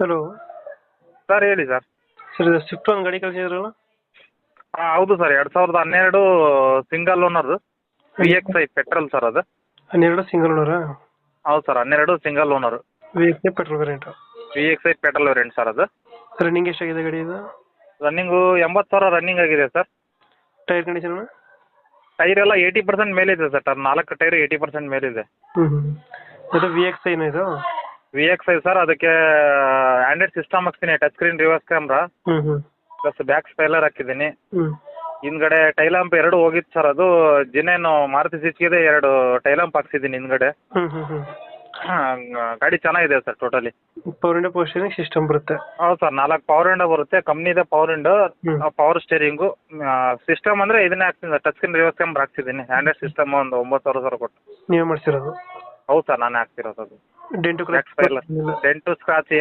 Hello. Sir ಹೇಳಿ sir. Sir ಇದು Swift ಒಂದು ಗಾಡಿ ಕಳಿಸಿದ್ರಲ್ಲ. ಹಾಂ ಹೌದು sir, 2012 single owner VXI petrol sir ಅದು. 12 ಸಿಂಗಲ್ ಓನರಾ? ಹೌದು sir, 12 single owner VXI petrol variant. VXI petrol variant sir ಅದು. ರನ್ನಿಂಗ್ ಎಷ್ಟಾಗಿದೆ ಗಾಡಿ ಇದು? ರನ್ನಿಂಗು 80,000 ರನ್ನಿಂಗ್ ಆಗಿದೆ ಸರ್. Tyre condition? ಟೈರ್ ಎಲ್ಲ 80% ಮೇಲಿದೆ ಸರ್. 4 ಟೈರ್ 80% ಮೇಲಿದೆ. ಇದು VXI ಏನೋ ಇದು? VXI ಸರ್, ಅದಕ್ಕೆ ಆಂಡ್ರಾಯ್ಡ್ ಸಿಸ್ಟಮ್ ಹಾಕ್ತೀನಿ, touch screen reverse camera plus back spoiler ಹಾಕಿದ್ದೀನಿ. ಹಿಂದ್ಗಡೆ ಟೈಲಾಂಪ್ 2 ಹೋಗಿತ್ತು ಸರ್. ಅದು ಜಿನೇನು ಮಾರುತಿ ಸಿಚ್ಗಿದೆ 2 ಟೈಲಾಂಪ್ ಹಾಕ್ಸಿದ್ದೀನಿ ಹಿಂದ್ಗಡೆ. ಗಾಡಿ ಚೆನ್ನಾಗಿದೆ sir totally. Power window power steering system ಬರುತ್ತೆ? ಹೌದು ಸರ್, 4 ಪವರ್ ವಿಂಡೋ ಬರುತ್ತೆ. ಕಂಪ್ನಿದೆ power window, power steering. System ಅಂದರೆ ಇದನ್ನೇ ಹಾಕ್ತೀನಿ, ಟಚ್ ಸ್ಕ್ರೀನ್ ರಿವರ್ಸ್ ಕ್ಯಾಮ್ರಾ ಹಾಕ್ಸಿದ್ದೀನಿ. ಆಂಡ್ರಾಯ್ಡ್ ಸಿಸ್ಟಮ್ ಒಂದು 9,000 ಕೊಟ್ಟು. ನೀವೇ ಮಾಡಿಸಿರೋದು? ಹೌದು ಸರ್, ನಾನೇ ಹಾಕ್ತಿರೋದು ಅದು. Dent dent scratch